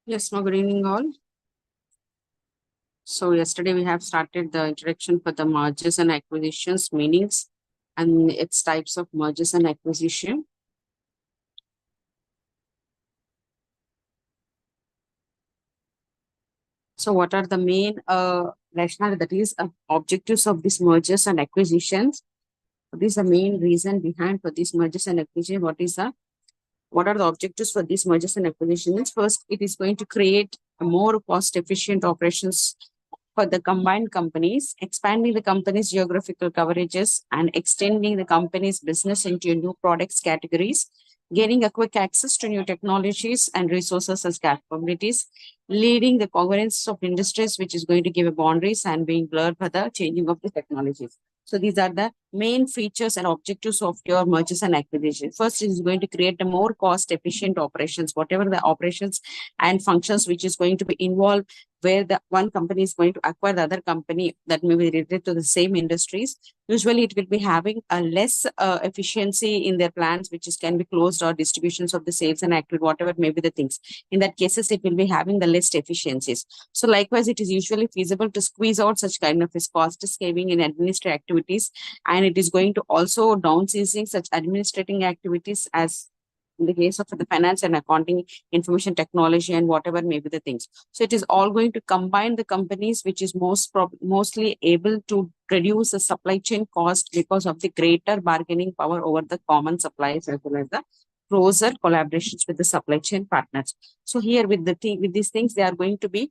Yes, no, good evening all. So yesterday we have started the introduction for the mergers and acquisitions, meanings and its types of mergers and acquisition. So what are the main rationale, that is objectives of these mergers and acquisitions? What is the main reason behind for these mergers and acquisition? What are the objectives for these mergers and acquisitions? First, it is going to create a more cost-efficient operations for the combined companies, expanding the company's geographical coverages and extending the company's business into new products categories, gaining a quick access to new technologies and resources as capabilities, leading the coherence of industries, which is going to give a boundaries and being blurred by the changing of the technologies. So these are the main features and objectives of your mergers and acquisitions. First, it is going to create a more cost-efficient operations, whatever the operations and functions which is going to be involved, where the one company is going to acquire the other company that may be related to the same industries. Usually, it will be having a less efficiency in their plans, which is can be closed or distributions of the sales and activity, whatever may be the things. In that cases, it will be having the less efficiencies. So likewise, it is usually feasible to squeeze out such kind of cost saving in administrative activities, and it is going to also downsizing such administrating activities as in the case of the finance and accounting, information technology, and whatever may be the things. So it is all going to combine the companies which is mostly able to reduce the supply chain cost because of the greater bargaining power over the common suppliers as well as the closer collaborations with the supply chain partners. So here with these things, they are going to be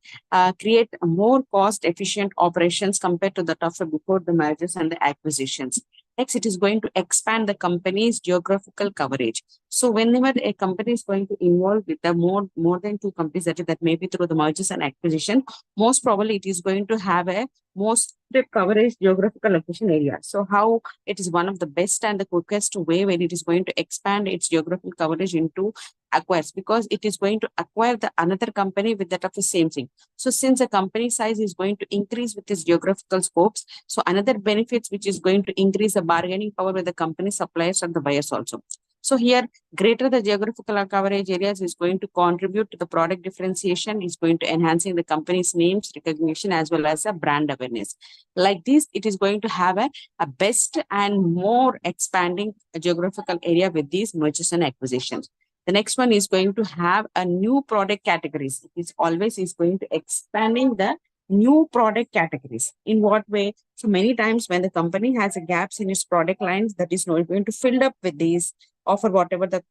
create a more cost efficient operations compared to the tougher before the mergers and the acquisitions. Next, it is going to expand the company's geographical coverage. So whenever a company is going to involve with the more than two companies, that may be through the mergers and acquisition, most probably it is going to have a most coverage geographical location area. So how it is one of the best and the quickest way when it is going to expand its geographical coverage into acquires, because it is going to acquire the another company with that of the same thing. So since the company size is going to increase with its geographical scopes, so another benefits which is going to increase the bargaining power with the company suppliers and the buyers also. So here, greater the geographical coverage areas is going to contribute to the product differentiation, is going to enhancing the company's names recognition as well as a brand awareness. Like this, it is going to have a best and more expanding geographical area with these mergers and acquisitions. The next one is going to have a new product categories. It is always is going to expanding the new product categories. In what way? So many times when the company has a gaps in its product lines, that is not going to fill up with these offer whatever the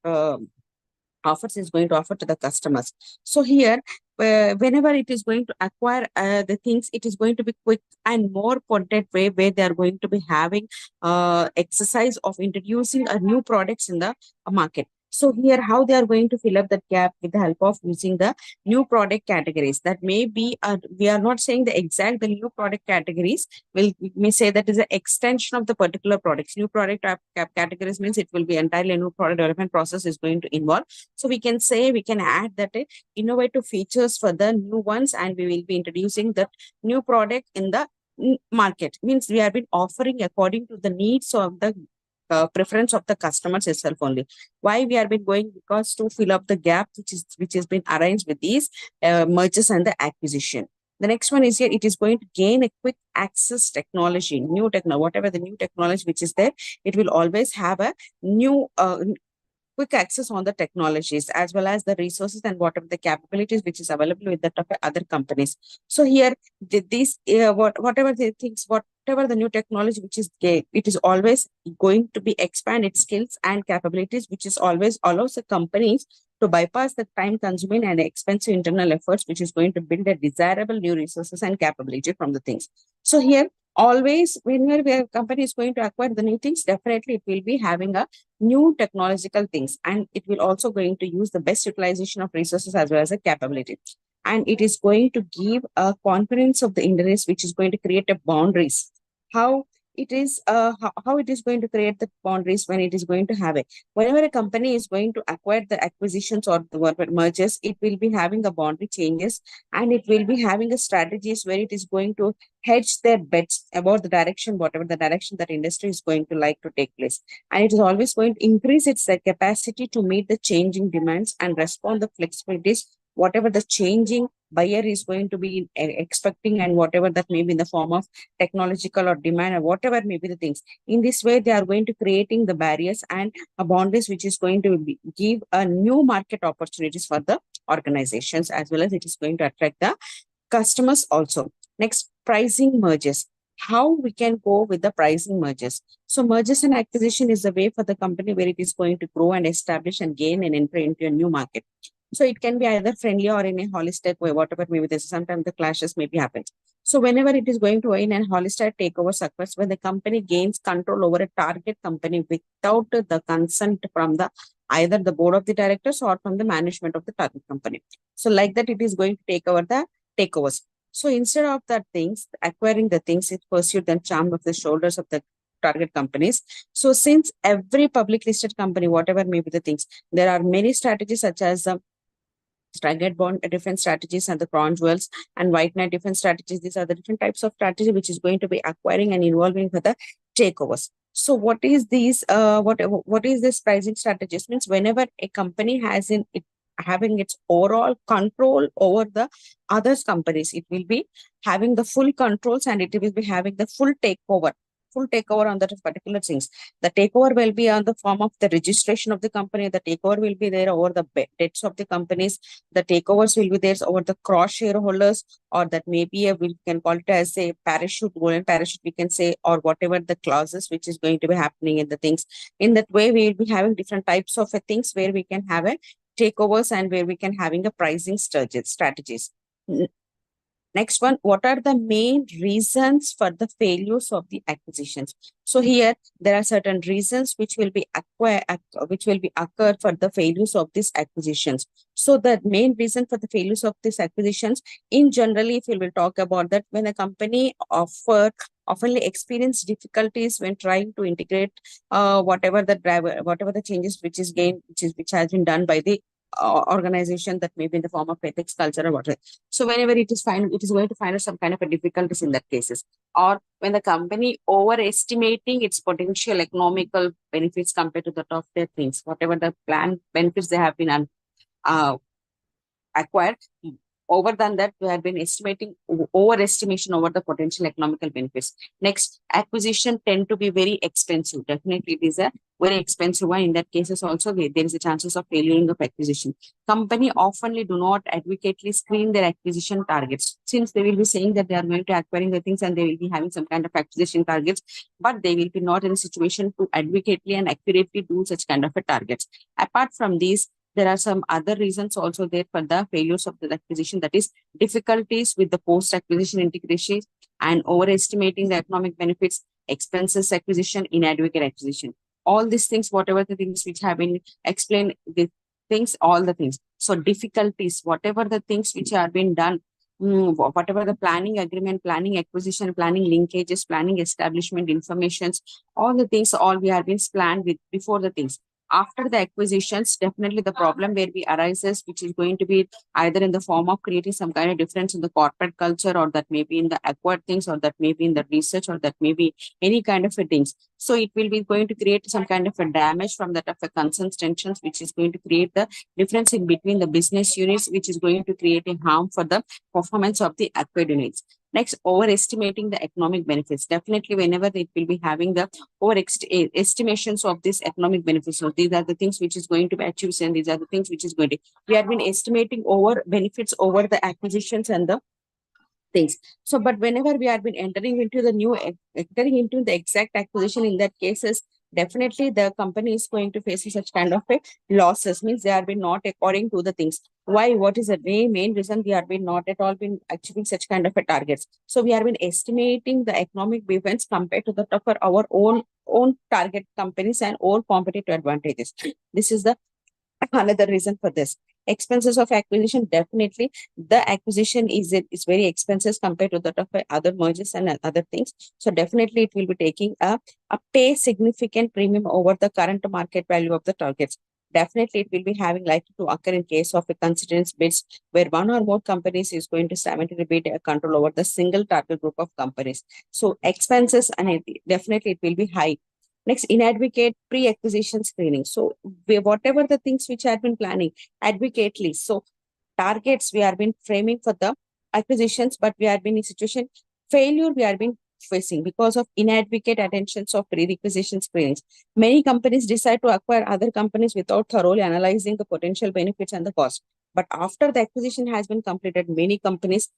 offers is going to offer to the customers. So here, whenever it is going to acquire the things, it is going to be quick and more content way where they are going to be having exercise of introducing a new products in the market. So here, how they are going to fill up that gap with the help of using the new product categories. That may be, we are not saying the new product categories. We may say that is an extension of the particular products. New product categories means it will be entirely a new product development process is going to involve. So we can say, we can add that innovative features for the new ones, and we will be introducing that new product in the market. Means we have been offering according to the needs of the preference of the customers itself only. Why we have been going? Because to fill up the gap which has been arranged with these mergers and the acquisition. The next one is here, it is going to gain a quick access technology, whatever the new technology which is there, it will always have a new quick access on the technologies as well as the resources and whatever the capabilities which is available with that of other companies. So here, these whatever the things, whatever the new technology which is it is always going to be expand its skills and capabilities, which is always allows the companies to bypass the time consuming and expensive internal efforts, which is going to build a desirable new resources and capability from the things. So here, always whenever a company is going to acquire the new things, definitely it will be having a new technological things, and it will also going to use the best utilization of resources as well as a capability. And it is going to give a confidence of the interest, which is going to create a boundaries. How how it is going to create the boundaries when it is going to have it. Whenever a company is going to acquire the acquisitions or the mergers, it will be having a boundary changes, and it will be having a strategies where it is going to hedge their bets about the direction, whatever the direction that industry is going to like to take place. And it is always going to increase its capacity to meet the changing demands and respond the flexibilities, whatever the changing buyer is going to be expecting, and whatever that may be in the form of technological or demand or whatever may be the things. In this way, they are going to creating the barriers and a boundaries, which is going to give a new market opportunities for the organizations, as well as it is going to attract the customers also. Next, pricing mergers. How we can go with the pricing mergers. So mergers and acquisition is a way for the company where it is going to grow and establish and gain and enter into a new market. So it can be either friendly or in a holistic way, whatever maybe this. Sometimes the clashes maybe happen. So whenever it is going to in a holistic takeover occurs, when the company gains control over a target company without the consent from the either the board of the directors or from the management of the target company. So like that, it is going to take over the takeovers. So instead of that things, acquiring the things, it pursued the charm of the shoulders of the target companies. So since every public listed company, whatever may be the things, there are many strategies such as staggered bond different strategies and the crown jewels and white knight different strategies. These are the different types of strategy which is going to be acquiring and involving for the takeovers. So what is these what is this pricing strategies means? Whenever a company has in it having its overall control over the others companies, it will be having the full controls, and it will be having the full takeover on that particular things. The takeover will be on the form of the registration of the company. The takeover will be there over the debts of the companies. The takeovers will be there over the cross shareholders, or that maybe we can call it as a parachute, golden parachute, we can say, or whatever the clauses which is going to be happening in the things. In that way, we will be having different types of things where we can have a takeovers and where we can having a pricing strategies. Next one, what are the main reasons for the failures of the acquisitions? So here there are certain reasons which will be occurred for the failures of these acquisitions. So the main reason for the failures of these acquisitions, in generally, if we will talk about that, when a company often experience difficulties when trying to integrate whatever the changes which has been done by the organization, that may be in the form of ethics, culture, or whatever. So whenever it is going to find some kind of a difficulties in that cases, or when the company overestimating its potential economical benefits compared to the top tier things, whatever the planned benefits they have been acquired. Over than that, we have been overestimation over the potential economical benefits. Next, acquisition tend to be very expensive. Definitely, it is a very expensive one. In that cases also, there is a chances of failure of acquisition. Company oftenly do not adequately screen their acquisition targets, since they will be saying that they are going to acquiring the things and they will be having some kind of acquisition targets, but they will be not in a situation to adequately and accurately do such kind of a targets. Apart from these, there are some other reasons also there for the failures of the acquisition, that is difficulties with the post-acquisition integration and overestimating the economic benefits, expenses acquisition, inadequate acquisition. All these things, whatever the things which have been explained, the things, all the things. So difficulties, whatever the things which have been done, whatever the planning agreement, planning acquisition, planning linkages, planning establishment informations, all the things, all we have been planned with before the things. After the acquisitions, definitely the problem where we arises, which is going to be either in the form of creating some kind of difference in the corporate culture, or that may be in the acquired things, or that may be in the research, or that may be any kind of a things. So it will be going to create some kind of a damage from that of a concerns tensions, which is going to create the difference in between the business units, which is going to create a harm for the performance of the acquired units. Next, overestimating the economic benefits. Definitely, whenever it will be having the estimations of this economic benefits. So these are the things which is going to be achieved, and these are the things which is going to. We have been estimating over benefits over the acquisitions and the things. So, but whenever we have been entering into the exact acquisition in that cases, definitely the company is going to face such kind of a losses. Means they have been not according to the things. Why? What is the main reason we have been not at all been achieving such kind of a targets? So we have been estimating the economic events compared to the for our own target companies and own competitive advantages. This is the another reason for this. Expenses of acquisition, definitely the acquisition is very expensive compared to that of other mergers and other things. So definitely it will be taking a pay significant premium over the current market value of the targets. Definitely it will be having likely to occur in case of a constituents bids where one or more companies is going to simultaneously bid a control over the single target group of companies. So expenses and definitely it will be high. Next, inadequate pre-acquisition screening. So whatever the things which have been planning advocately. So targets we have been framing for the acquisitions, but we have been in situation failure we have been facing because of inadequate attentions of pre-requisition screenings. Many companies decide to acquire other companies without thoroughly analyzing the potential benefits and the cost. But after the acquisition has been completed, many companies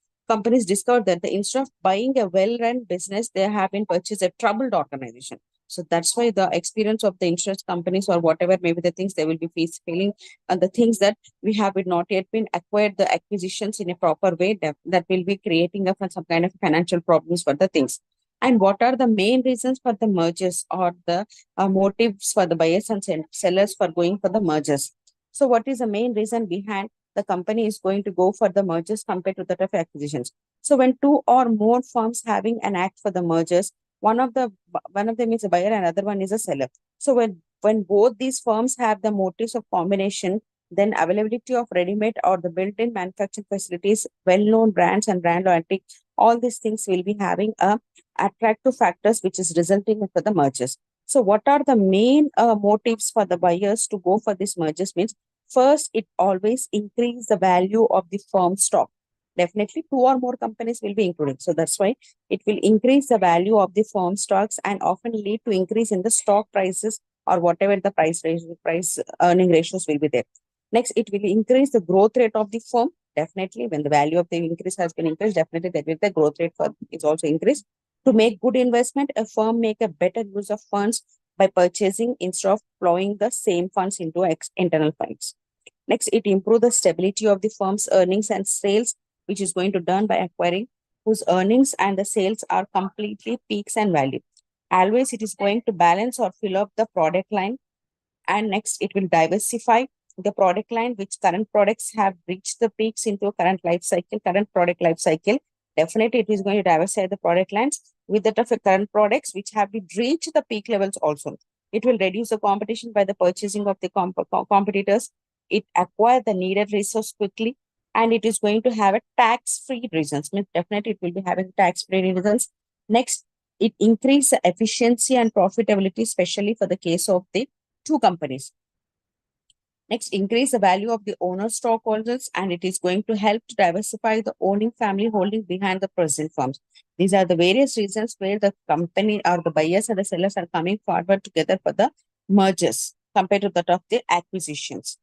discover that instead of buying a well-run business, they have been purchased a troubled organization. So that's why the experience of the insurance companies or whatever maybe the things they will be feeling and the things that we have not yet been acquired the acquisitions in a proper way that will be creating some kind of financial problems for the things. And what are the main reasons for the mergers or the motives for the buyers and sellers for going for the mergers? So what is the main reason behind the company is going to go for the mergers compared to that of acquisitions? So when two or more firms having an act for the mergers, one of them is a buyer and another one is a seller. So when both these firms have the motives of combination, then availability of ready-made or the built-in manufacturing facilities, well-known brands and brand loyalty, all these things will be having a attractive factors which is resulting for the mergers. So what are the main motives for the buyers to go for this mergers means? First, it always increase the value of the firm stock. Definitely two or more companies will be included. So that's why it will increase the value of the firm stocks and often lead to increase in the stock prices or whatever the price earning ratios will be there. Next, it will increase the growth rate of the firm. Definitely, when the value of the increase has been increased, definitely that will the growth rate for is also increased. To make good investment, a firm make a better use of funds by purchasing instead of plowing the same funds into internal funds. Next, it improve the stability of the firm's earnings and sales, which is going to done by acquiring whose earnings and the sales are completely peaks and value. Always it is going to balance or fill up the product line. And next, it will diversify the product line, which current products have reached the peaks into current product life cycle. Definitely, it is going to diversify the product lines with that of current products, which have been reached the peak levels also. It will reduce the competition by the purchasing of the competitors. It acquire the needed resource quickly, and it is going to have a tax-free reasons. Means definitely, it will be having tax-free reasons. Next, it increase the efficiency and profitability, especially for the case of the two companies. Next, increase the value of the owner stockholders, and it is going to help to diversify the owning family holding behind the present firms. These are the various reasons where the company or the buyers and the sellers are coming forward together for the mergers compared to that of the acquisitions.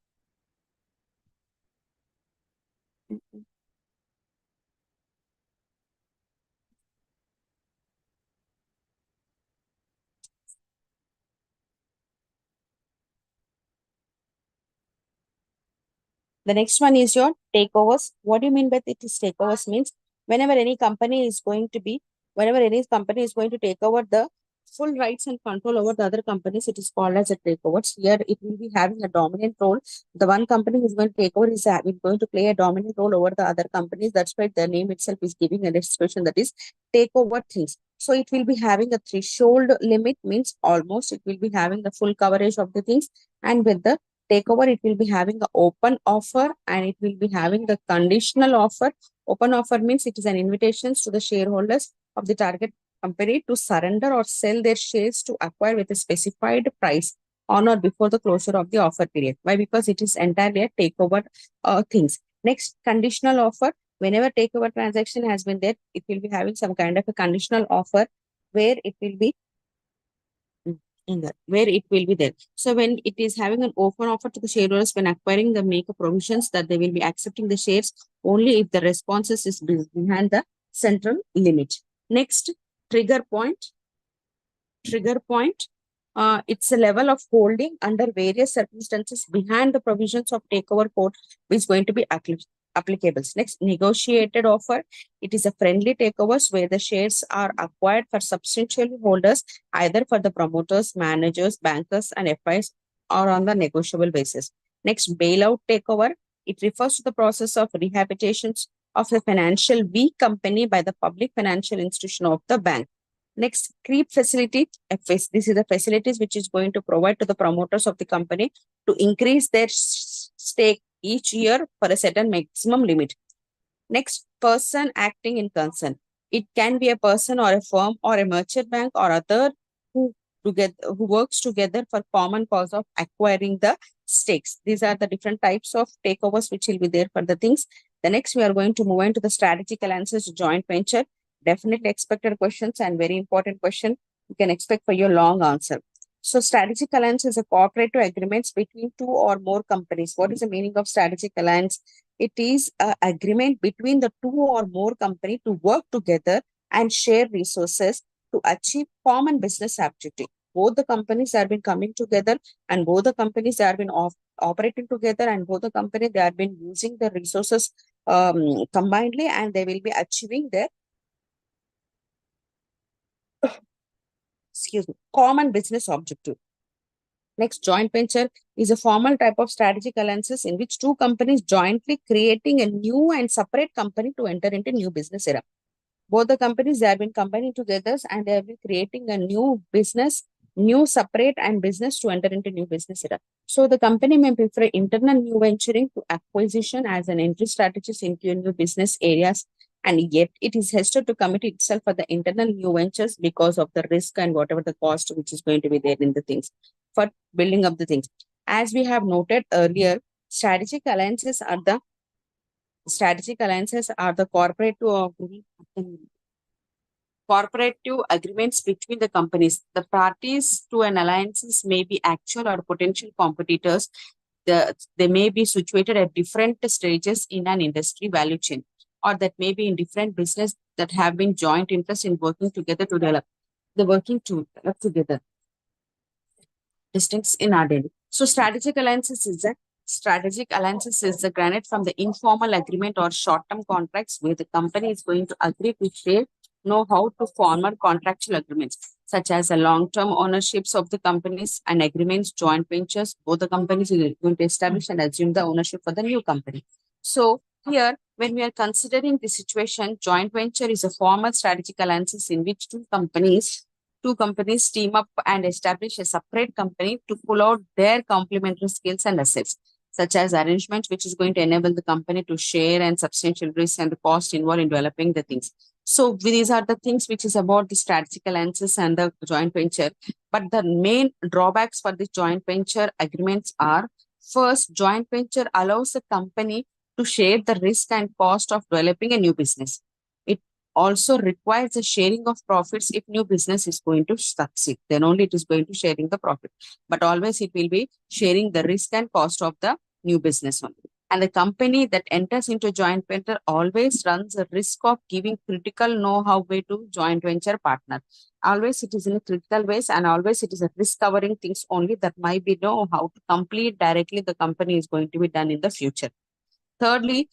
The next one is your takeovers. What do you mean by this takeovers means whenever any company is going to be, whenever any company is going to take over the full rights and control over the other companies, it is called as a takeovers. Here it will be having a dominant role. The one company who is going to take over is going to play a dominant role over the other companies. That's why the name itself is giving an expression that is takeover things. So it will be having a threshold limit means almost it will be having the full coverage of the things, and with the takeover, it will be having the open offer and it will be having the conditional offer. Open offer means it is an invitation to the shareholders of the target company to surrender or sell their shares to acquire with a specified price on or before the closure of the offer period. Why? Because it is entirely a takeover things. Next, conditional offer, Whenever takeover transaction has been there, it will be having some kind of a conditional offer where it will be where it will be there. So when it is having an open offer to the shareholders when acquiring the make provisions that they will be accepting the shares only if the responses is behind the central limit. Next, trigger point. Trigger point. It's a level of holding under various circumstances behind the provisions of takeover code which is going to be applicable. Next, negotiated offer. It is a friendly takeovers where the shares are acquired for substantial holders, either for the promoters, managers, bankers, and FIs, or on the negotiable basis. Next, bailout takeover. It refers to the process of rehabilitations of a financial weak company by the public financial institution of the bank. Next, creep facility. This is the facilities which is going to provide to the promoters of the company to increase their stake each year for a certain maximum limit. Next, person acting in concern. It can be a person or a firm or a merchant bank or other who works together for common cause of acquiring the stakes. These are the different types of takeovers which will be there for the things. The next, we are going to move into the strategic alliances joint venture. Definitely expected questions and very important question. You can expect for your long answer. So strategic alliance is a cooperative agreements between two or more companies. What is the meaning of strategic alliance? It is an agreement between the two or more companies to work together and share resources to achieve common business objective. Both the companies have been coming together and both the companies have been operating together and both the companies they have been using the resources combinedly and they will be achieving their common business objective. Next, joint venture is a formal type of strategic alliances in which two companies jointly creating a new and separate company to enter into new business era. Both the companies they have been combining together and they have been creating a new business, new separate and business to enter into new business era. So the company may prefer internal new venturing to acquisition as an entry strategy into new business areas, and yet it is hesitant to commit itself for the internal new ventures because of the risk and whatever the cost which is going to be there in the things for building up the things. As we have noted earlier, strategic alliances are the corporative agreements between the companies. The parties to an alliances may be actual or potential competitors. They may be situated at different stages in an industry value chain, or that may be in different business that have been joint interest in working together to develop. The working to develop together. Distincts in our daily. So strategic alliances is the granite from the informal agreement or short-term contracts where the company is going to agree to share know-how to formal contractual agreements, such as the long-term ownerships of the companies and agreements, joint ventures. Both the companies are going to establish and assume the ownership for the new company. So here, when we are considering the situation, joint venture is a formal strategic alliances in which two companies team up and establish a separate company to pull out their complementary skills and assets, such as arrangements which is going to enable the company to share and substantial risk and the cost involved in developing the things. So these are the things which is about the strategic alliances and the joint venture. But the main drawbacks for the joint venture agreements are, first, joint venture allows the company to share the risk and cost of developing a new business. It also requires the sharing of profits if new business is going to succeed. Then only it is going to sharing the profit. But always it will be sharing the risk and cost of the new business only. And the company that enters into joint venture always runs a risk of giving critical know-how way to joint venture partner. Always it is in a critical ways and always it is a risk covering things only that might be know how to complete directly the company is going to be done in the future. Thirdly,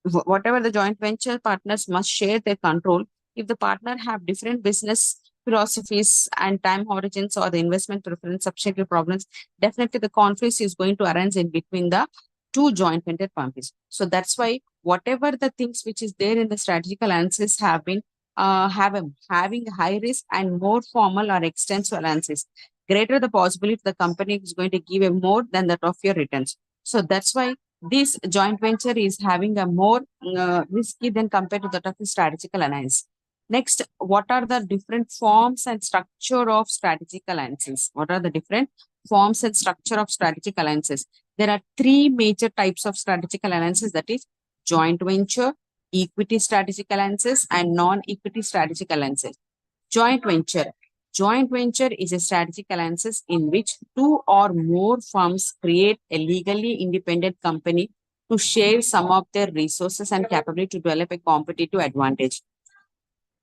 whatever the joint venture partners must share their control. If the partner have different business philosophies and time horizons or the investment preference, substantial problems, definitely the conflict is going to arise in between the two joint venture parties. So that's why whatever the things which is there in the strategic alliances have been having high risk and more formal or extensive alliances. Greater the possibility the company is going to give a more than that of your returns. So that's why this joint venture is having a more risky than compared to that of the strategic alliance. Next, what are the different forms and structure of strategic alliances? What are the different forms and structure of strategic alliances? There are three major types of strategic alliances, that is joint venture, equity strategic alliances and non-equity strategic alliances. Joint venture. Joint venture is a strategic alliances in which two or more firms create a legally independent company to share some of their resources and capability to develop a competitive advantage.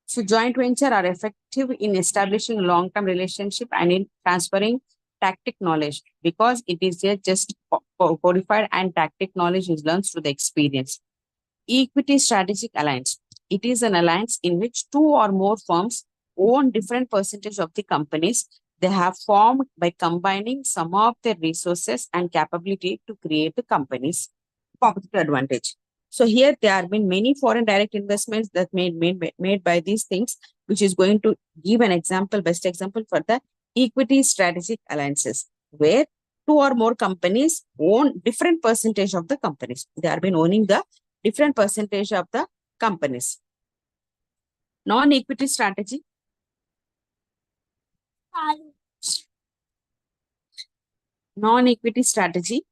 So joint venture are effective in establishing long-term relationship and in transferring tactic knowledge because it is just codified and tactic knowledge is learned through the experience. Equity strategic alliance. It is an alliance in which two or more firms own different percentage of the companies they have formed by combining some of their resources and capability to create the company's competitive advantage. So here there have been many foreign direct investments that made by these things, which is going to give an example, best example for the equity strategic alliances, where two or more companies own different percentage of the companies. They have been owning the different percentage of the companies. Non-equity strategy. Non-equity strategy.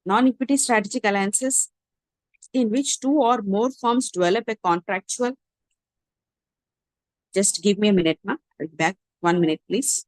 Non-equity strategic alliances in which two or more firms develop a contractual. Just give me a minute, ma. I'll be back. 1 minute, please.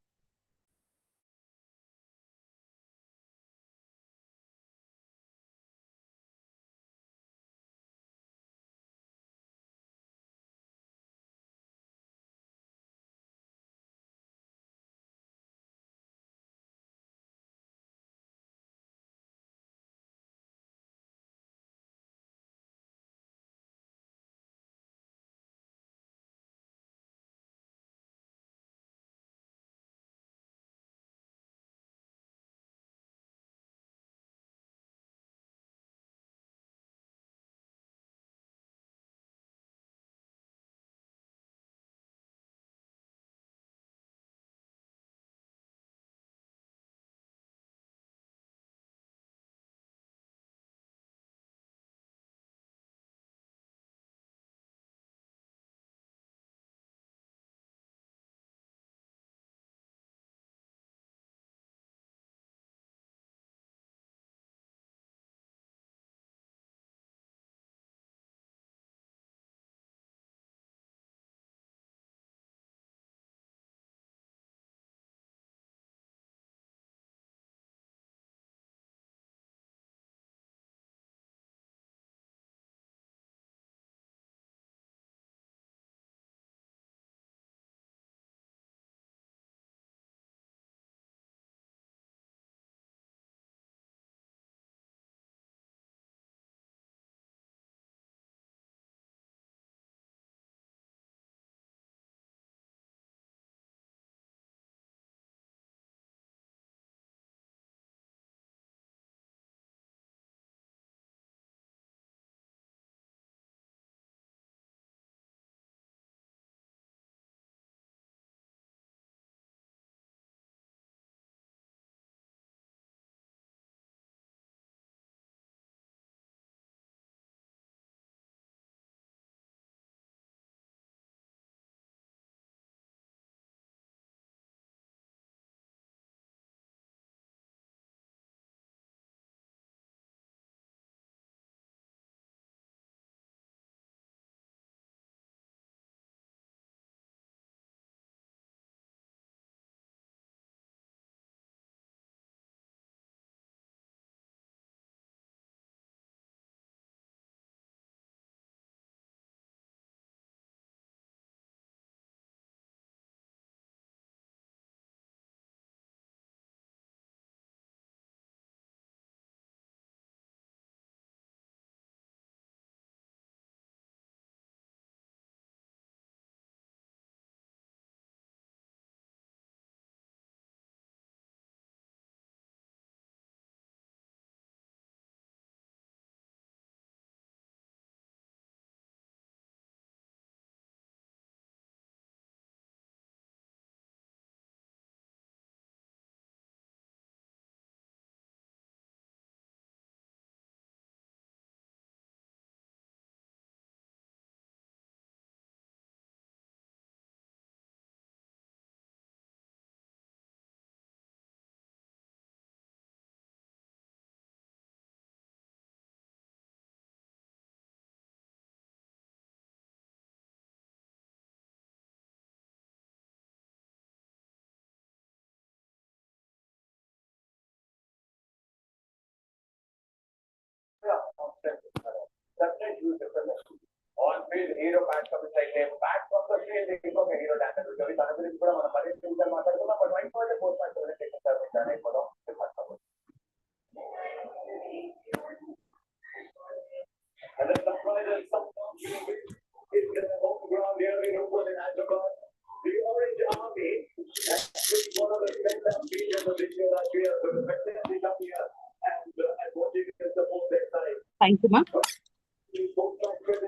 Thank you, ma'am.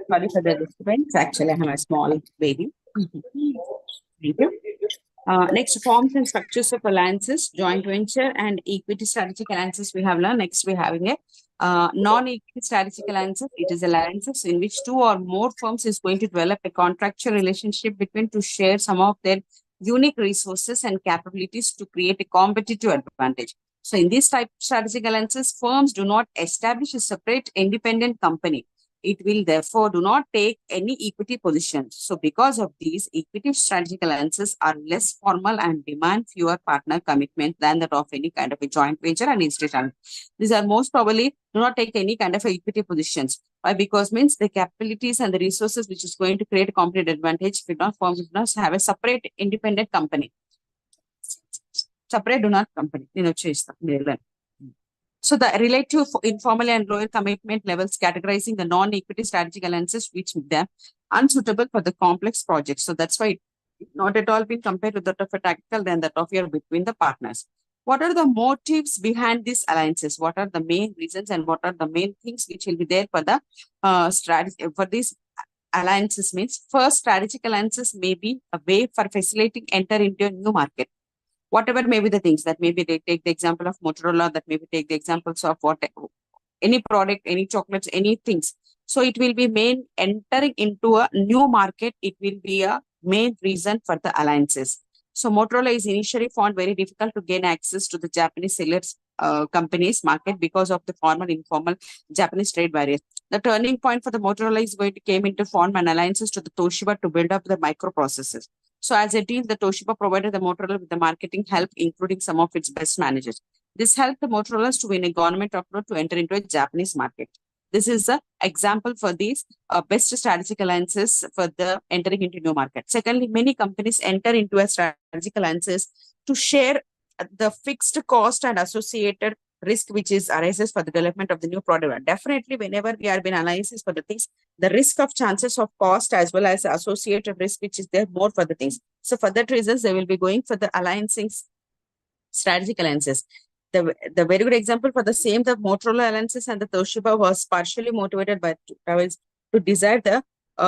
Sorry for the disturbance. Actually, I have a small baby. Thank you. Next, forms and structures of alliances, joint venture and equity strategic alliances we have learned. Next, we're having a non-equity strategic alliances. It is alliances in which two or more firms is going to develop a contractual relationship between to share some of their unique resources and capabilities to create a competitive advantage. So in these type of strategic alliances, firms do not establish a separate independent company. It will therefore do not take any equity positions. So because of these, equity strategic alliances are less formal and demand fewer partner commitment than that of any kind of a joint venture and institutional. These are most probably do not take any kind of equity positions. Why? Because means the capabilities and the resources which is going to create a competitive advantage if not firms do not have a separate independent company. Separate do not company. So the relative informal and lower commitment levels categorizing the non-equity strategic alliances which make them unsuitable for the complex projects. So that's why not at all being compared to that of a tactical than that of your between the partners. What are the motives behind these alliances? What are the main reasons and what are the main things which will be there for the strategy for these alliances? Means first, strategic alliances may be a way for facilitating enter into a new market. Whatever may be the things that maybe they take the example of Motorola, that maybe take the examples of what any product, any chocolates, any things. So it will be main entering into a new market. It will be a main reason for the alliances. So Motorola is initially found very difficult to gain access to the Japanese sellers companies market because of the formal informal Japanese trade barriers. The turning point for the Motorola is going to came into form an alliances to the Toshiba to build up the microprocessors. So as a deal, the Toshiba provided the Motorola with the marketing help, including some of its best managers. This helped the Motorola's to win a government approach to enter into a Japanese market. This is an example for these best strategic alliances for the entering into new market. Secondly, many companies enter into a strategic alliances to share the fixed cost and associated risk which is arises for the development of the new product. Definitely, whenever we are being analysis for the things, the risk of chances of cost as well as associated risk which is there more for the things. So for that reasons, they will be going for the alliancing strategic alliances. The very good example for the same, the Motorola alliances and the Toshiba was partially motivated by to desire the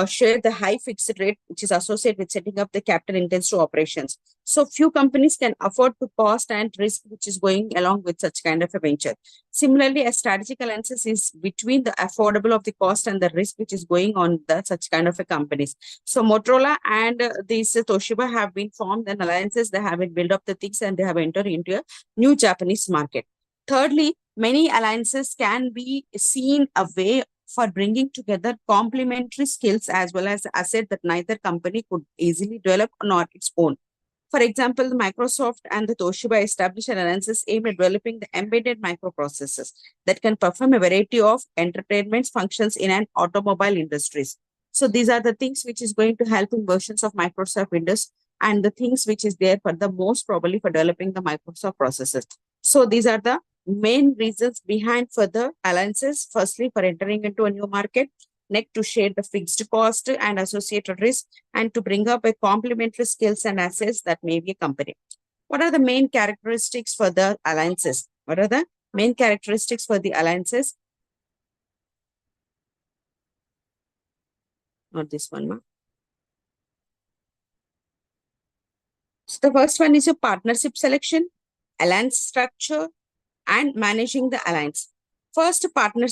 share the high fixed rate which is associated with setting up the capital intensive operations. So few companies can afford to cost and risk which is going along with such kind of a venture. Similarly, a strategic alliances is between the affordable of the cost and the risk which is going on the such kind of a companies. So Motorola and these Toshiba have been formed and alliances, they have been built up the things and they have entered into a new Japanese market. Thirdly, many alliances can be seen a way for bringing together complementary skills as well as asset that neither company could easily develop on its own. For example, Microsoft and the Toshiba established an alliances aimed at developing the embedded microprocessors that can perform a variety of entertainment functions in an automobile industries. So these are the things which is going to help in versions of Microsoft Windows and the things which is there for the most probably for developing the Microsoft processors. So these are the main reasons behind for the alliances. Firstly, for entering into a new market. Next, to share the fixed cost and associated risk, and to bring up a complementary skills and assets that may be a company. What are the main characteristics for the alliances? What are the main characteristics for the alliances? Not this one, ma. So the first one is your partnership selection, alliance structure, and managing the alliance. First, partner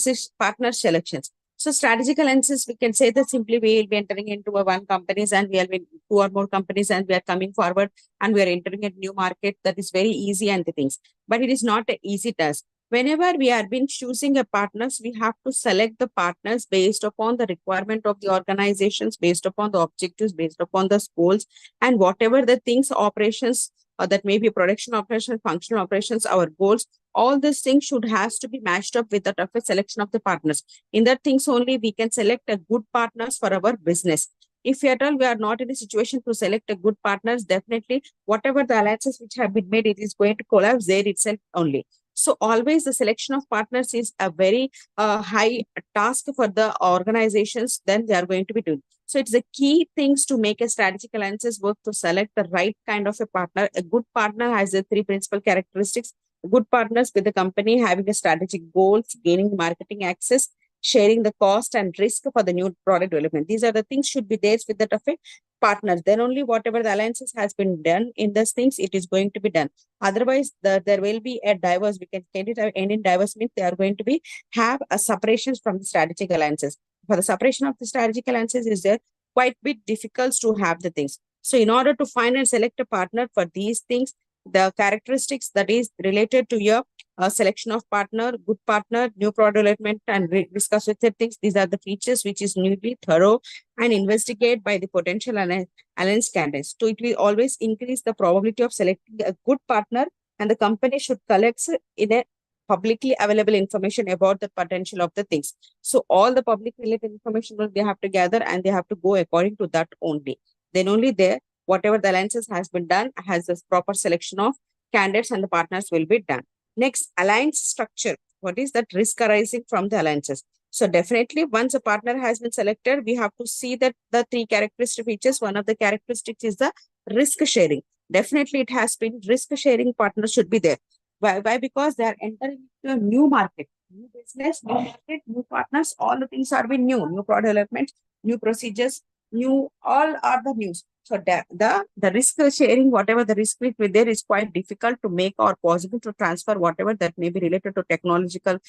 selections. So strategic alliances, we can say that simply we will be entering into a one companies and we will be two or more companies and we are coming forward and we are entering a new market. That is very easy and the things, but it is not an easy task. Whenever we are been choosing a partners, we have to select the partners based upon the requirement of the organizations, based upon the objectives, based upon the goals, and whatever the things operations or that may be production operations, functional operations, our goals. All these things should has to be matched up with that of a selection of the partners. In that things only we can select a good partners for our business. If at all we are not in a situation to select a good partners, definitely whatever the alliances which have been made, it is going to collapse there itself only. So always the selection of partners is a very high task for the organizations, then they are going to be doing. So it's the key things to make a strategic alliances work to select the right kind of a partner. A good partner has the three principal characteristics. Good partners with the company having a strategic goals, gaining marketing access, sharing the cost and risk for the new product development. These are the things should be there with that of a partner. Then only whatever the alliances has been done in these things, it is going to be done. Otherwise, there will be a diverse, we can get it end in diverse means they are going to be have a separations from the strategic alliances. For the separation of the strategic alliances is there quite bit difficult to have the things. So in order to find and select a partner for these things, the characteristics that is related to your selection of partner, good partner, new product development, and risk associated things. These are the features which is newly thorough and investigate by the potential alliance candidates. So it will always increase the probability of selecting a good partner, and the company should collect in a publicly available information about the potential of the things. So all the public related information will they have to gather and they have to go according to that only. Then only there, whatever the alliances has been done, has this proper selection of candidates and the partners will be done. Next, alliance structure. What is that risk arising from the alliances? So definitely once a partner has been selected, we have to see that the three characteristic features. One of the characteristics is the risk sharing. Definitely it has been risk sharing partner should be there. Why? Because they are entering into a new market, new business, new market, new partners. All the things are being new product development, new procedures, new, all are the news. So the risk sharing, whatever the risk with there is quite difficult to make or possible to transfer whatever that may be related to technological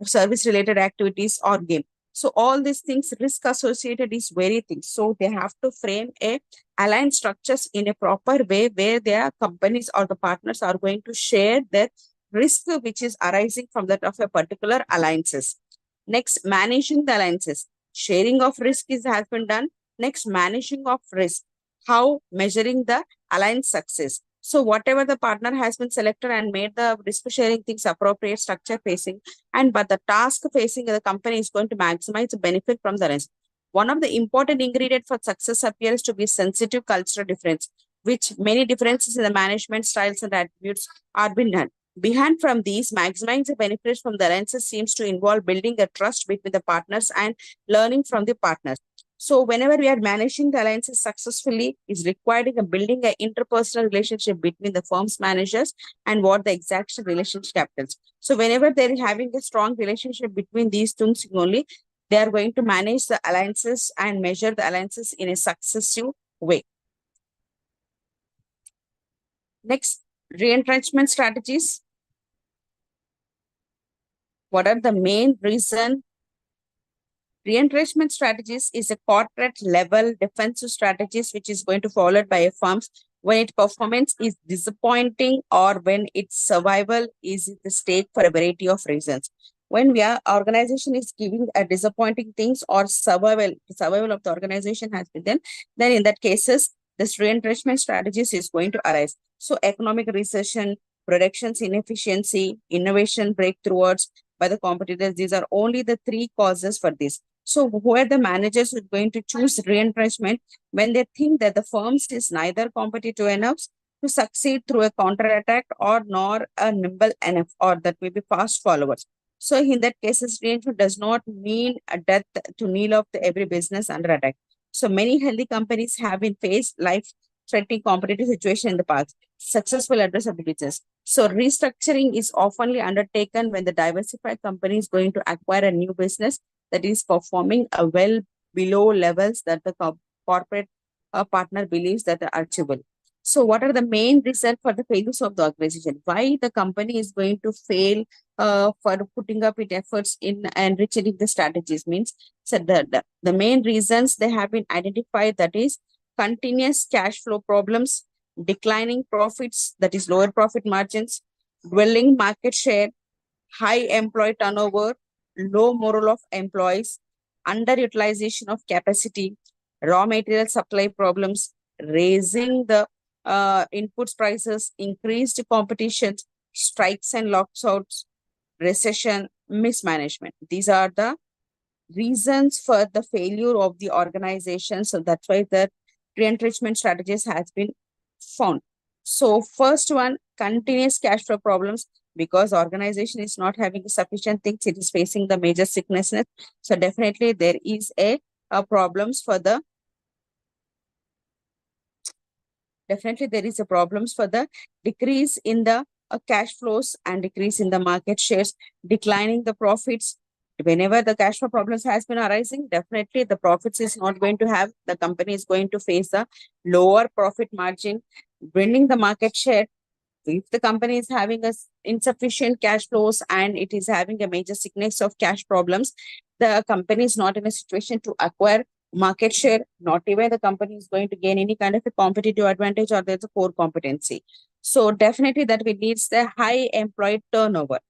service related activities or game. So all these things risk associated is very things. So they have to frame a aligned structures in a proper way where their companies or the partners are going to share their risk which is arising from that of a particular alliances. Next, managing the alliances. Sharing of risk has been done. Next, managing of risk. How measuring the alliance success. So whatever the partner has been selected and made the risk sharing things appropriate structure facing, but the task facing the company is going to maximize the benefit from the rest. One of the important ingredients for success appears to be sensitive cultural difference, which many differences in the management styles and attributes are being done. Behind from these, maximizing the benefits from the alliances seems to involve building a trust between the partners and learning from the partners. So whenever we are managing the alliances successfully, is requiring a building an interpersonal relationship between the firm's managers and what the exact relationship captains. So whenever they're having a strong relationship between these things only, they are going to manage the alliances and measure the alliances in a successive way. Next, re-entrenchment strategies. What are the main reason? Re-entrenchment strategies is a corporate level defensive strategies which is going to followed by a firms when its performance is disappointing or when its survival is at the stake for a variety of reasons. When organization is giving a disappointing things or survival of the organization has been then in that cases, this re-entrenchment strategies is going to arise. So economic recession, production's inefficiency, innovation breakthroughs by the competitors, these are only the three causes for this. So who are the managers who are going to choose re-entrenchment when they think that the firms is neither competitive enough to succeed through a counterattack or nor a nimble enough or that may be fast followers. So in that cases, re-entrenchment does not mean a death to kneel off every business under attack. So many healthy companies have been faced life-threatening competitive situation in the past. Successful address of the business. So restructuring is oftenly undertaken when the diversified company is going to acquire a new business that is performing well below levels that the corporate partner believes that are achievable. So what are the main reasons for the failures of the organization? Why the company is going to fail for putting up its efforts in enriching the strategies means, so the main reasons they have been identified, that is continuous cash flow problems, declining profits, that is lower profit margins, dwelling market share, high employee turnover, low morale of employees, underutilization of capacity, raw material supply problems, raising the inputs prices, increased competition, strikes and lockouts, recession, mismanagement. These are the reasons for the failure of the organization. So that's why the re-entrenchment strategies has been found. So first one, continuous cash flow problems, because organization is not having sufficient things, it is facing the major sickness. So definitely there is a problems for the problems for the decrease in the cash flows and decrease in the market shares, declining the profits. Whenever the cash flow problems has been arising, definitely the profits is not going to have, the company is going to face a lower profit margin, bringing the market share. If the company is having insufficient cash flows and it is having a major sickness of cash problems, the company is not in a situation to acquire market share, not even the company is going to gain any kind of a competitive advantage, or there's a core competency. So definitely that will leads the high employee turnover.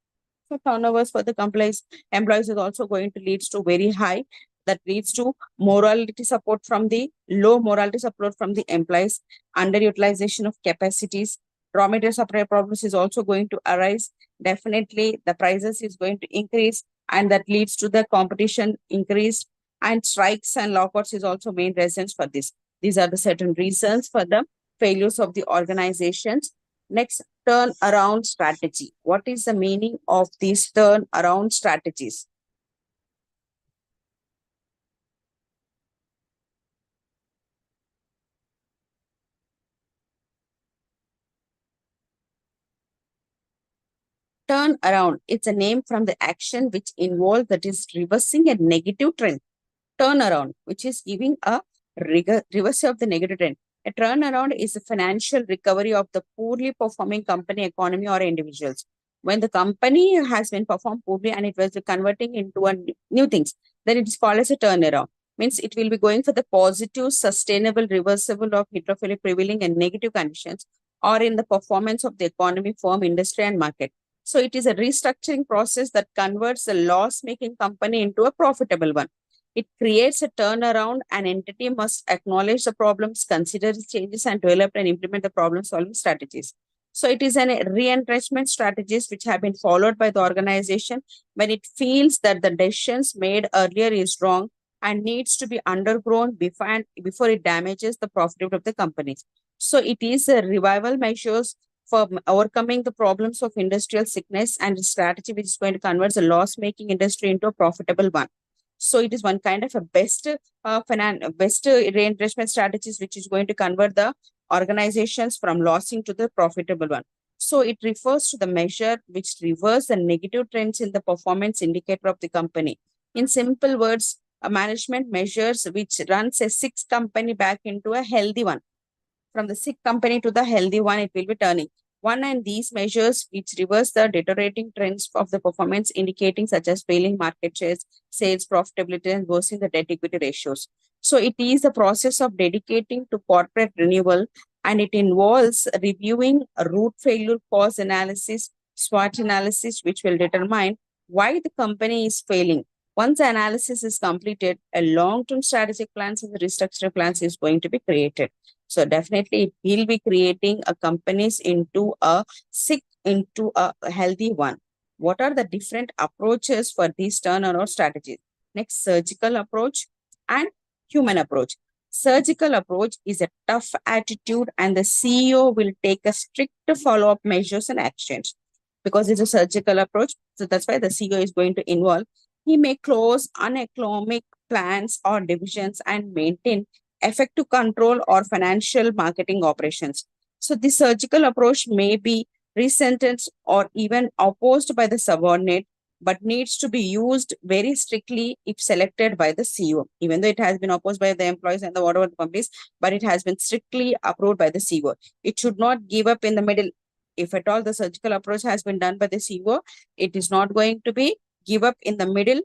So turnovers for the employees is also going to leads to very high. That leads to morality support from the low morality support from the employees, underutilization of capacities, raw material supply problems is also going to arise. Definitely the prices is going to increase, and that leads to the competition increase, and strikes and lockouts is also main reasons for this. These are the certain reasons for the failures of the organizations. Next, turnaround strategy. What is the meaning of these turnaround strategies? Turn around. It's a name from the action which involves, that is reversing a negative trend. Turnaround, which is giving a reversal of the negative trend. A turnaround is a financial recovery of the poorly performing company, economy, or individuals. When the company has been performed poorly and it was converting into a new things, then it is called as a turnaround. Means it will be going for the positive, sustainable reversible of heterophilic prevailing and negative conditions, or in the performance of the economy, firm, industry, and market. So it is a restructuring process that converts a loss-making company into a profitable one. It creates a turnaround. An entity must acknowledge the problems, consider the changes, and develop and implement the problem-solving strategies. So it is a re-entrenchment strategies which have been followed by the organization when it feels that the decisions made earlier is wrong and needs to be undergrown before it damages the profitability of the company. So it is a revival measures for overcoming the problems of industrial sickness, and a strategy which is going to convert the loss-making industry into a profitable one. So it is one kind of a best reinvestment strategies which is going to convert the organizations from losing to the profitable one. So it refers to the measure which reverse the negative trends in the performance indicator of the company. In simple words, a management measures which runs a sick company back into a healthy one. From the sick company to the healthy one, it will be turning. One and these measures which reverse the deteriorating trends of the performance indicating, such as failing market shares, sales profitability, and worsening the debt equity ratios. So it is a process of dedicating to corporate renewal, and it involves reviewing a root failure cause analysis, SWOT analysis, which will determine why the company is failing. Once the analysis is completed, a long-term strategic plans and the restructuring plans is going to be created. So definitely it will be creating a companies into a sick, into a healthy one. What are the different approaches for these turnaround strategies? Next, surgical approach and human approach. Surgical approach is a tough attitude, and the CEO will take a strict follow-up measures and actions because it's a surgical approach. So that's why the CEO is going to involve. He may close uneconomic plants or divisions and maintain effective control or financial marketing operations. So the surgical approach may be resentenced or even opposed by the subordinate, but needs to be used very strictly if selected by the CEO. Even though it has been opposed by the employees and the whatever the companies, but it has been strictly approved by the CEO. It should not give up in the middle. If at all the surgical approach has been done by the CEO, it is not going to be give up in the middle.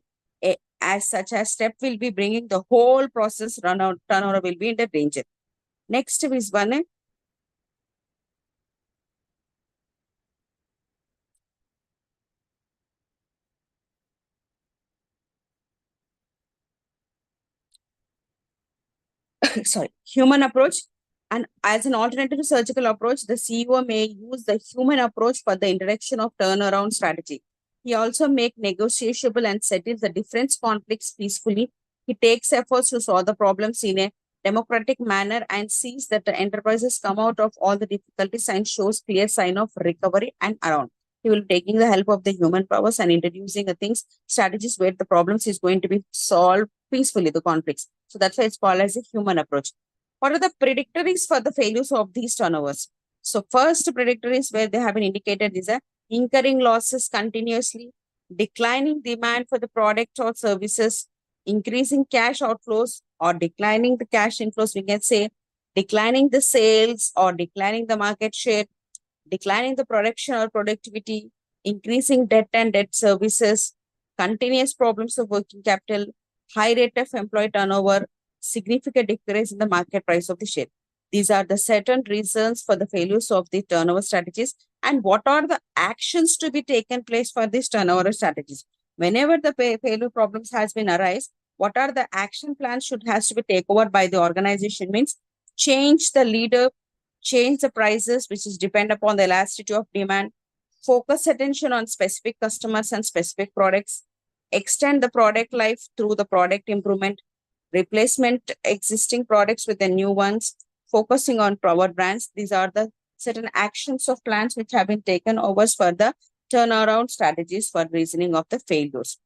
As such a step will be bringing the whole process turnover will be in the danger. Next is one. Sorry, human approach. And as an alternative to surgical approach, the CEO may use the human approach for the introduction of turnaround strategy. He also make negotiable and settles the different conflicts peacefully. He takes efforts to solve the problems in a democratic manner and sees that the enterprises come out of all the difficulties and shows clear sign of recovery and around. He will be taking the help of the human powers and introducing the things, strategies where the problems is going to be solved peacefully, the conflicts. So that's why it's called as a human approach. What are the predictories for the failures of these turnovers? So first predictor is where they have been indicated is a incurring losses continuously, declining demand for the product or services, increasing cash outflows or declining the cash inflows, we can say declining the sales or declining the market share, declining the production or productivity, increasing debt and debt services, continuous problems of working capital, high rate of employee turnover, significant decrease in the market price of the share. These are the certain reasons for the failures of the turnover strategies. And what are the actions to be taken place for these turnover strategies? Whenever the failure problems has been arise, what are the action plans should has to be taken over by the organization? Means change the leader, change the prices, which is depend upon the elasticity of demand, focus attention on specific customers and specific products, extend the product life through the product improvement, replacement existing products with the new ones, focusing on power brands. These are the certain actions of plans which have been taken over for the turnaround strategies for reasoning of the failures.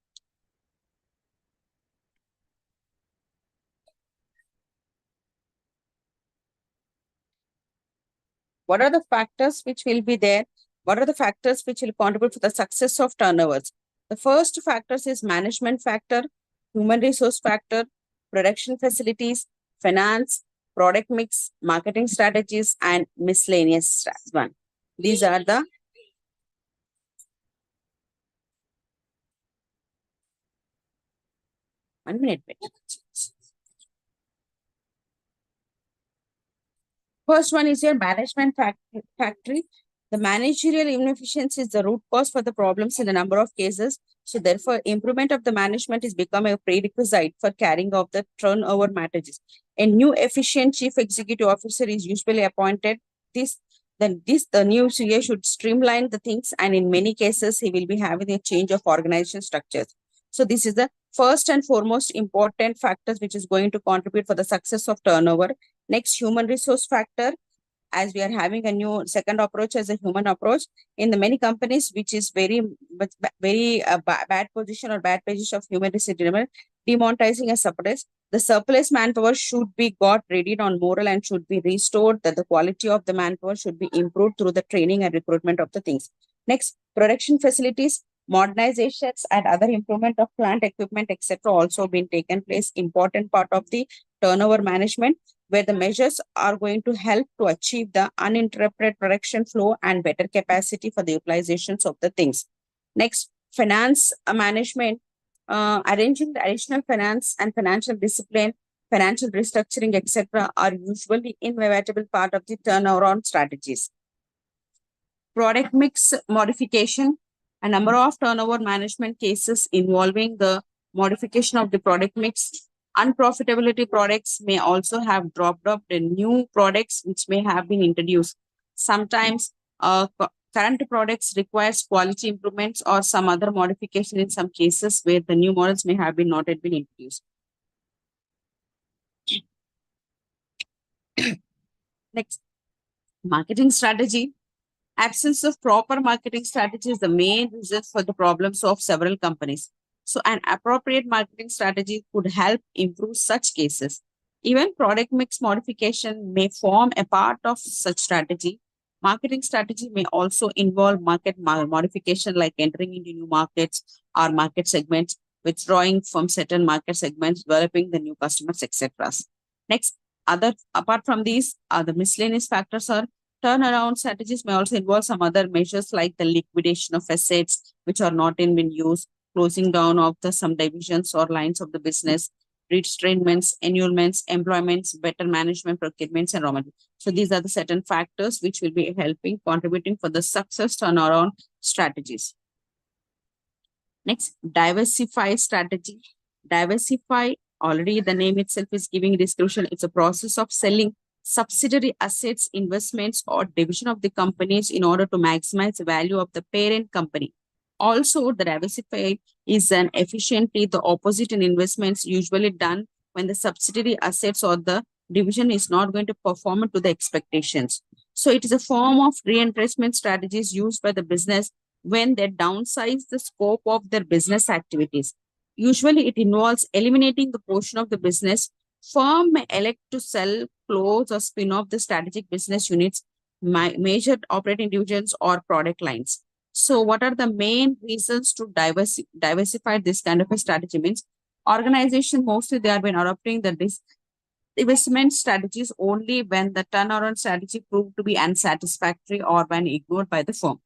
What are the factors which will be there? What are the factors which will contribute to the success of turnovers? The first factors is management factor, human resource factor, production facilities, finance, product mix, marketing strategies, and miscellaneous one. These are the one minute. First one is your management factory. The managerial inefficiency is the root cause for the problems in a number of cases. So therefore, improvement of the management is become a prerequisite for carrying out the turnover matters. A new efficient chief executive officer is usually appointed. The new CEO should streamline the things, and in many cases, he will be having a change of organization structures. So this is the first and foremost important factors which is going to contribute for the success of turnover. Next, human resource factor. As we are having a new second approach as a human approach in the many companies, which is very bad position or bad position of human resource, demonetizing a surplus. The surplus manpower should be got readied on moral and should be restored, that the quality of the manpower should be improved through the training and recruitment of the things. Next, production facilities, modernizations and other improvement of plant equipment, etc. also been taken place. Important part of the turnover management, where the measures are going to help to achieve the uninterrupted production flow and better capacity for the utilizations of the things. Next, finance management, arranging the additional finance and financial discipline, financial restructuring, etc. are usually inevitable part of the turnaround strategies. Product mix modification, a number of turnover management cases involving the modification of the product mix. Unprofitability products may also have dropped off the new products which may have been introduced. Sometimes current products requires quality improvements or some other modification in some cases where the new models may have been not yet been introduced. Next, marketing strategy. Absence of proper marketing strategy is the main reason for the problems of several companies. So an appropriate marketing strategy could help improve such cases. Even product mix modification may form a part of such strategy. Marketing strategy may also involve market modification like entering into new markets or market segments, withdrawing from certain market segments, developing the new customers, etc. Next, apart from these, the miscellaneous factors are turnaround strategies may also involve some other measures like the liquidation of assets which are not in use, closing down of some divisions or lines of the business, restrainments, annulments, employments, better management, procurements, and raw materials. So these are the certain factors which will be contributing for the success turnaround strategies. Next, diversify strategy. Diversify, already the name itself is giving description. It's a process of selling subsidiary assets, investments, or division of the companies in order to maximize the value of the parent company. Also, the diversify is an efficiently the opposite in investments usually done when the subsidiary assets or the division is not going to perform to the expectations. So it is a form of reinvestment strategies used by the business when they downsize the scope of their business activities. Usually, it involves eliminating the portion of the business. Firm may elect to sell, close, or spin off the strategic business units, major operating divisions, or product lines. So, what are the main reasons to diversify this kind of a strategy? Means organization mostly they have been adopting the investment strategies only when the turnaround strategy proved to be unsatisfactory or when ignored by the firm.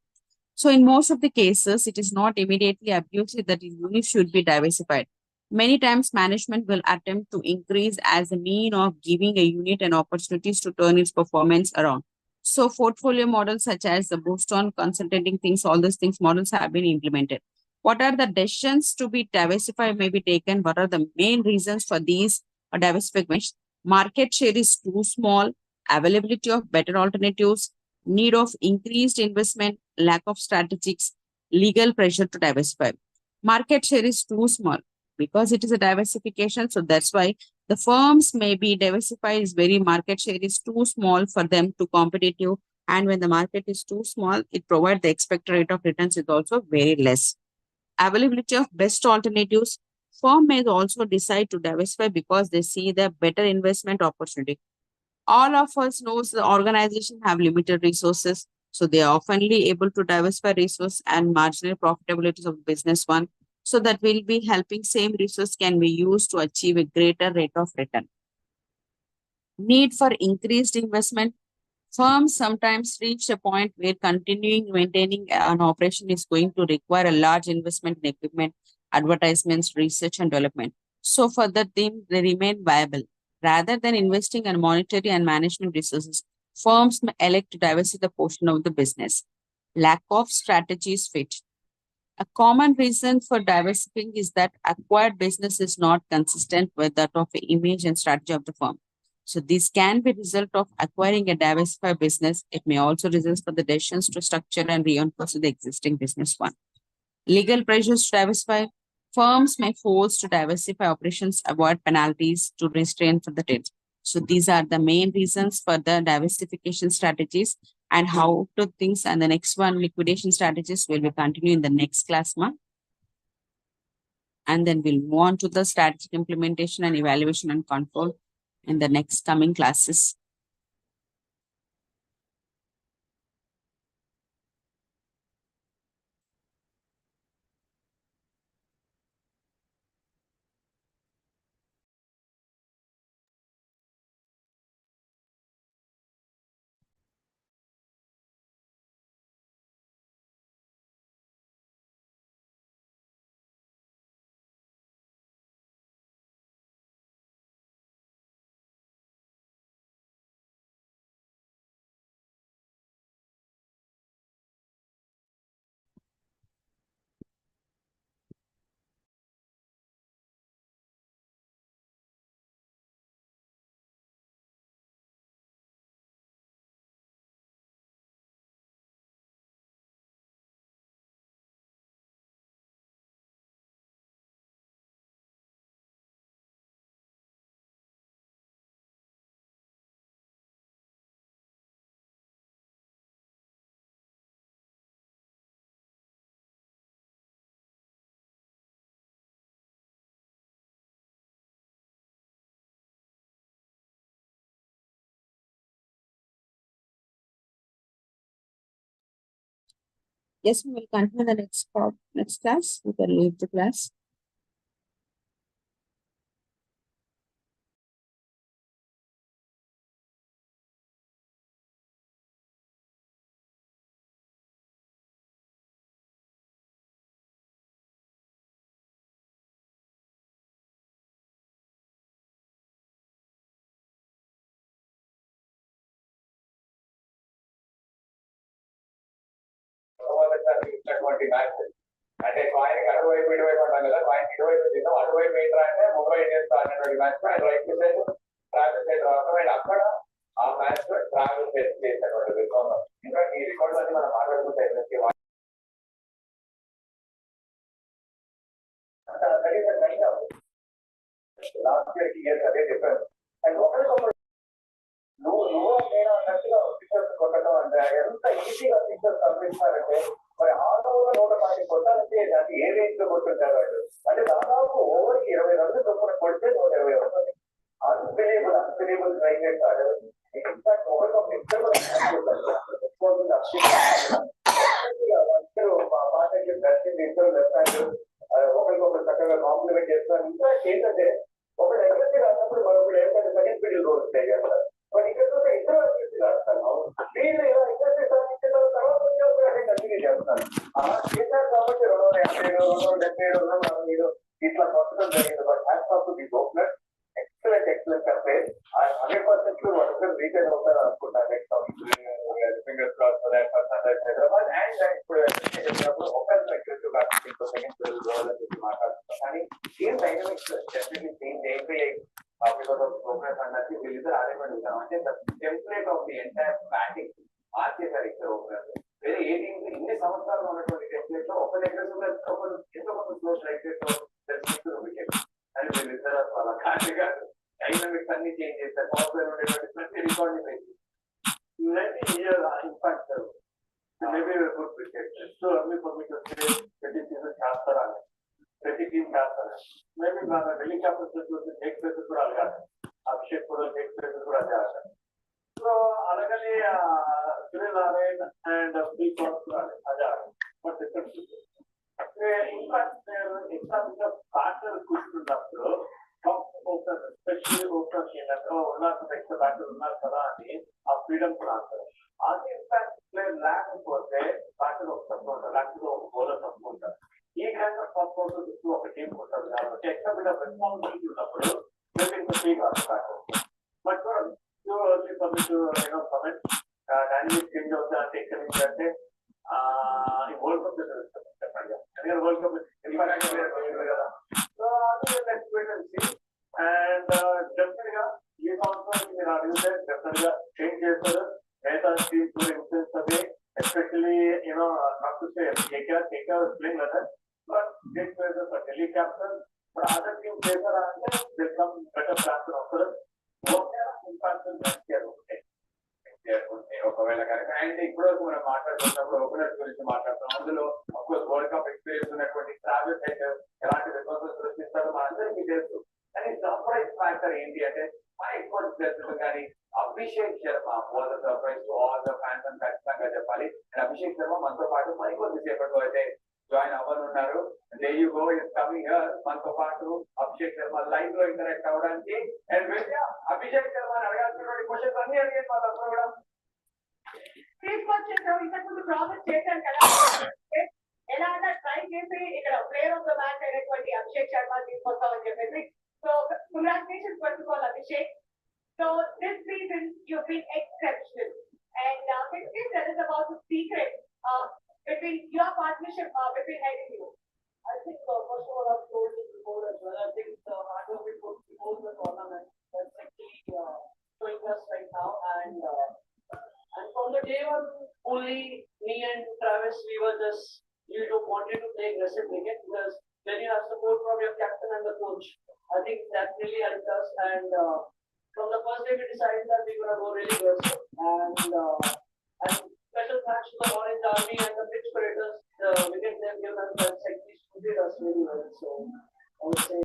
So in most of the cases, it is not immediately obvious that the unit should be diversified. Many times management will attempt to increase as a mean of giving a unit an opportunities to turn its performance around. So portfolio models such as the Boston consulting things, all these things models have been implemented. What are the decisions to be diversified may be taken? What are the main reasons for these diversification? Market share is too small, availability of better alternatives, need of increased investment, lack of strategics, legal pressure to diversify. Market share is too small because it is a diversification. So that's why the firms may be diversified is very market share is too small for them to competitive. And when the market is too small, it provides the expected rate of returns is also very less. Availability of best alternatives. Firm may also decide to diversify because they see the better investment opportunity. All of us knows the organization have limited resources, so they are oftenly able to diversify resource and marginal profitabilities of business one. So that will be helping same resource can be used to achieve a greater rate of return. Need for increased investment. Firms sometimes reach a point where continuing maintaining an operation is going to require a large investment in equipment, advertisements, research, and development. So for that, they remain viable. Rather than investing in monetary and management resources, firms may elect to diversify the portion of the business. Lack of strategies fit. A common reason for diversifying is that acquired business is not consistent with that of the image and strategy of the firm. So this can be result of acquiring a diversified business. It may also result from the decisions to structure and reinforce the existing business one. Legal pressures to diversify. Firms may force to diversify operations, avoid penalties to restrain from the debt. So these are the main reasons for the diversification strategies and how to things. And the next one, liquidation strategies, will be continue in the next class, ma. And then we'll move on to the strategic implementation and evaluation and control in the next coming classes. Yes, we will continue the next class. We can leave the class. ఇచ్చినటువంటి match అంటే coin అటువైపు ఇటువైపు అంటాం కదా coin ఇటువైపు తిన్నాం అటువైపు ఏంట్రా అంటే ముంబై ఇండియన్స్ ఆడినటువంటి మ్యాచ్ ఆయన రైట్ సైడ్ ట్రావెల్ సైడ్ రావడం అండ్ అక్కడ ఆ మ్యాచ్ లో ట్రావెల్ చేసినటువంటి విధానం ఇంకా ఈ రికార్డ్ అని మనం మాట్లాడుకుంటే లాస్ట్ ఇయర్ అదే చెప్పారు అండ్ ఒకరికొకరు నువ్వు నేను అన్నట్టుగా సిక్సర్స్ కొట్టడం అంటే ఎంత ఈజీగా సిక్సర్స్ పంపిస్తారంటే మరి 640 కొట్టాలంటే దాన్ని ఏ రేంజ్ లో కొట్టుంటారు వాళ్ళు అంటే దాదాపు ఓవర్ 20 రన్లు చొప్పున కొడితే 120 వస్తుంది అన్బిలీబుల్ ట్రై చేస్తారు ఇన్ఫాక్ట్ ఒకరికొక ఇద్దరు మా పాటకి దర్శించి ఇద్దరు లెఫ్ట్ హ్యాండ్ ఒకరికొకరు చక్కగా కాంప్లిమెంట్ చేస్తారు ఇంకా ఏంటంటే ఒకటి ఎగ్రెసివ్ రాసినప్పుడు మరొకటి ఏంటంటే సెకండ్ ఫీల్డ్ రోల్ ప్లే చేస్తారు బట్ ఇక్కడ చూస్తే ఇద్దరు అగ్రెసివ్ రాస్తాను వీళ్ళు ఇలా ఎగ్రెసివ్ సాధించిన తర్వాత కంటిన్యూ చేస్తారు అలా చేశారు కాబట్టి 250 270 ఇట్లా కొట్టడం జరిగింది but hats off to the opener excellent play 100% sure వాళ్ళు రీటైల్ అవుతారు అనుకుంటాను next fingers cross Hyderabad and ఇప్పుడు చెప్పినప్పుడు ఒకరి అగ్రెసివ్ కాకుండా సెకండ్ ఫీల్డ్ రోల్ అని చెప్పి మాట్లాడుతున్నాం కానీ team dynamics definitely team API because of progress అన్నది వీళ్ళిద్దరు ఆడేపడుతాం అంటే the template of the entire batting మార్చేశారు ఇక్కడ వేరే ఏ టీమ్ ఇన్ని సంవత్సరాలు ఉన్నటువంటి టెంప్లేట్ లో ఒక దగ్గర ఎంతో కొంత స్లో స్ట్రైక్ రేట్ తెలుసుకుంటున్న వికెట్ అని వీళ్ళిద్దరు అలా కాదుగా డైనమిక్స్ అన్ని చేంజ్ చేస్తారు పవర్ ఉండేటువంటి ప్రతి record impact maybe good cricket so అన్ని ప్రతి సీజన్ చేస్తారా ప్రతి టీం చేస్తారు maybe Delhi Capitals next places కూడా అడగాలి అభిషేక్ కూడా నెక్స్ట్ ప్లేసెస్ కూడా అడగాలి సో అలాగని సునీల్ నారాయణ్ అండ్ బీ కూడా అడగాలి బట్ ఇంపాక్ట్ ఎగ్జాంపుల్గా బ్యాటర్ కూర్చున్నప్పుడు ఎస్పెషల్లీ ఓపెనర్స్ ఏంటంటే ఉన్నారు నెక్స్ట్ బ్యాటర్ ఉన్నారు కదా అని ఆ ఫ్రీడమ్ కూడా అంటారు అది ఇంపాక్ట్ ప్లేయర్ లేకపోతే బ్యాటర్ ఒక తక్కువ ఉంటారు లేకపోతే ఒక బౌలర్ తక్కువ ఉంటారు ఈ గ్యాంగ్ ఆఫ్ పర్పస్ ఒక టీం ఉంటుంది కాబట్టి ఎక్స్ట్రా బిట్ ఆఫ్ రెస్పాన్సిబిలిటీ ఉన్నప్పుడు బట్ కమెంట్ డైనమిక్ చేంజ్ అవుతా అంటే ఎక్కడి నుంచి అంటే వరల్డ్ కప్ చెప్పండి ఎందుకంటే వరల్డ్ కప్ కదా సో అది నెక్స్ట్ అండ్ డెఫినెట్ గా ఈ సంవత్సరానికి మీరు అడిగితే డెఫినెట్ గా చేంజ్ చేస్తారు మిగతా టీమ్స్ కూడా ఇన్ఫ్లుయెన్స్ అది especially you know not to say KKR playing weather but this was a Delhi captain. But other teams later అంటే there some better captain offer. Impact ఒకవేళ కనుక అండ్ ఇప్పుడు మనం మాట్లాడుతున్నప్పుడు ఓపెనర్స్ గురించి మాట్లాడుతాం అందులో అఫ్కోర్స్ వరల్డ్ కప్ ఎక్స్పీరియన్స్ ఉన్నటువంటి ట్రావెల్ హెడ్ ఎలాంటి రిసోర్సెస్ సృష్టిస్తారో మనందరికీ తెలుసు కానీ సర్ప్రైజ్ ఫ్యాక్టర్ ఏంటి అంటే మన ఎక్కువ తెలుసు కానీ Abhishek Sharma was the surprise to all the fans అని ఖచ్చితంగా చెప్పాలి అండ్ అభిషేక్ శర్మ మనతో పాటు మరికొద్ది సేపట్లో అయితే జాయిన్ అవ్వనున్నారు there you go is coming here మనతో పాటు అభిషేక్ శర్మ లైవ్ లో ఇంటరాక్ట్ అవ్వడానికి అండ్ అభిషేక్ శర్మ అడగాల్సినటువంటి క్వశ్చన్స్ అన్ని అడిగాను మా తరఫున కూడా తీసుకొచ్చేసాం ఇంతకుముందు ప్రామిస్ చేశాను కదా ఎలా అన్నా ట్రై చేసి ఇక్కడ ప్లేయర్ ఆఫ్ ద మ్యాచ్ అయినటువంటి అభిషేక్ శర్మ తీసుకొస్తామని చెప్పేసి so congratulations first of all Abhishek so this season you been exceptional and can you please tell us about the secret between your partnership between Ed and you? I think first of all I've told you before as well. I think the hard work we put before the tournament that's actually showing us right now and from the day one only me and Travis we were just wanted to play aggressive cricket because when you have support from your captain and the coach I think that really helped us and from the first day we decided that we were going to go really aggressive and special thanks to the Orange Army and the pitch predators, the wicket they've given us, that's actually suited us really well. So I would say